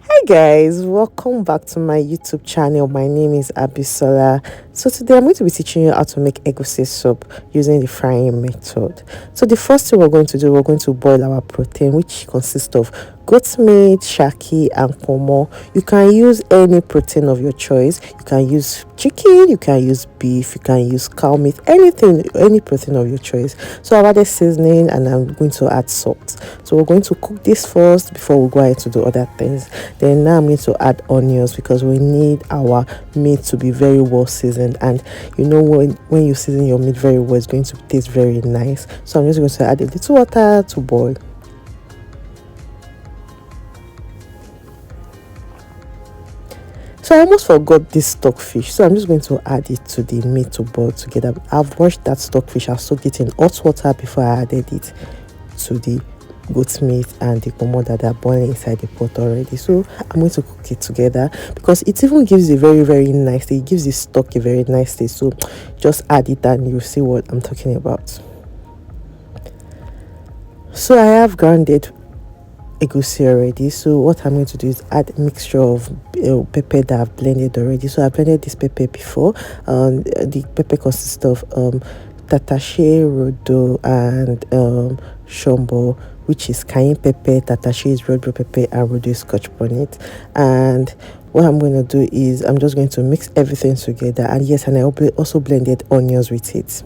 Hi guys, welcome back to my YouTube channel. My name is Abisola. So today I'm going to be teaching you how to make egusi soup using the frying method. So the first thing we're going to do, we're going to boil our protein, which consists of goat meat, shaki and ponmo. You can use any protein of your choice. You can use chicken, you can use beef, you can use cow meat, anything, any protein of your choice. So I've added seasoning and I'm going to add salt. So we're going to cook this first before we go ahead to do other things. Then now I'm going to add onions because we need our meat to be very well seasoned, and you know when you season your meat very well, it's going to taste very nice. So I'm just going to add a little water to boil. So I almost forgot this stockfish, so I'm just going to add it to the meat to boil together. I've washed that stockfish, I've soaked it in hot water before I added it to the goat meat and the ponmo that are boiling inside the pot already. So I'm going to cook it together because it even gives a very nice taste. It gives the stock a very nice taste. So just add it and you'll see what I'm talking about. So I have grounded egusi already. So what I'm going to do is add a mixture of pepper that I've blended already. So I blended this pepper before. The pepper consists of tatache, rodo and shombo, which is cayenne pepper. Tatache is red pepper and rodo is scotch bonnet. And what I'm going to do is I'm just going to mix everything together. And yes, and I also blended onions with it.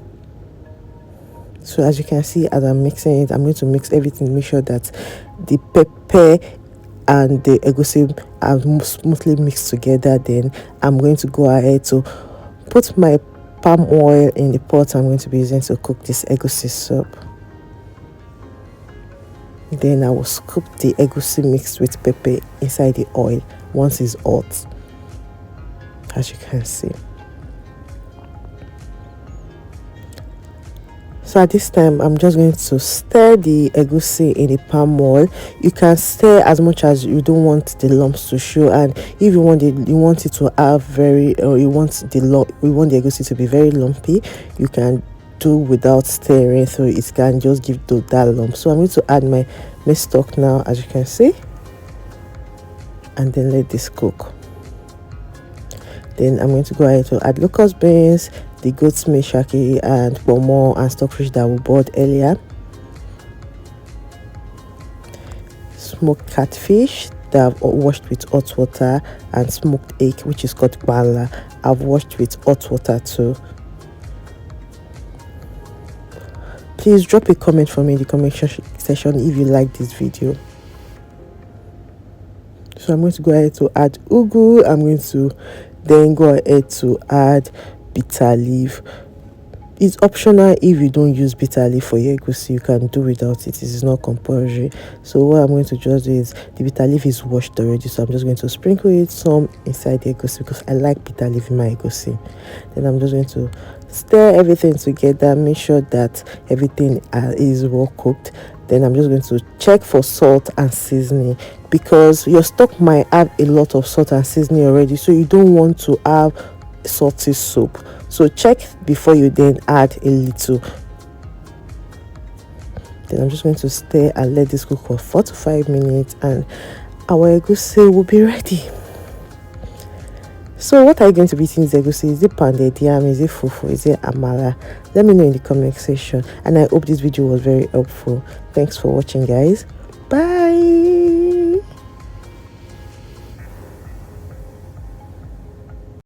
So as you can see, as I'm mixing it, I'm going to mix everything, make sure that the pepper and the egusi are smoothly mixed together. Then I'm going to go ahead to put my palm oil in the pot I'm going to be using to cook this egusi soup. Then I will scoop the egusi mixed with pepper inside the oil once it's hot, as you can see. So at this time, I'm just going to stir the egusi in the palm oil. You can stir as much as you don't want the lumps to show, and if you want it to have you want the egusi to be very lumpy, you can do without stirring, so it can just give that lump. So I'm going to add my meat stock now, as you can see, and then let this cook. Then I'm going to go ahead to add locust beans, the goat's meat, shaki and ponmo and stockfish that we boiled earlier, smoked catfish that I've washed with hot water, and smoked hake, which is called bala, I've washed with hot water too. Please drop a comment for me in the comment section if you like this video. So I'm going to go ahead to add ugu. I'm going to then go ahead to add bitter leaf. It's optional. If you don't use bitter leaf for your egusi, you can do without it. It is not compulsory. So what I'm going to just do is, the bitter leaf is washed already, so I'm just going to sprinkle it some inside the egusi because I like bitter leaf in my egusi. Then I'm just going to stir everything together, make sure that everything is well cooked. Then I'm just going to check for salt and seasoning, because your stock might have a lot of salt and seasoning already, so you don't want to have salty soup. So check before you then add a little. Then I'm just going to stir and let this cook for 4 to 5 minutes, and our egusi will be ready. So what are you going to be eating this egusi? Is it pounded yam? Is it fufu? Is it amala? Let me know in the comment section, and I hope this video was very helpful. Thanks for watching, guys. Bye.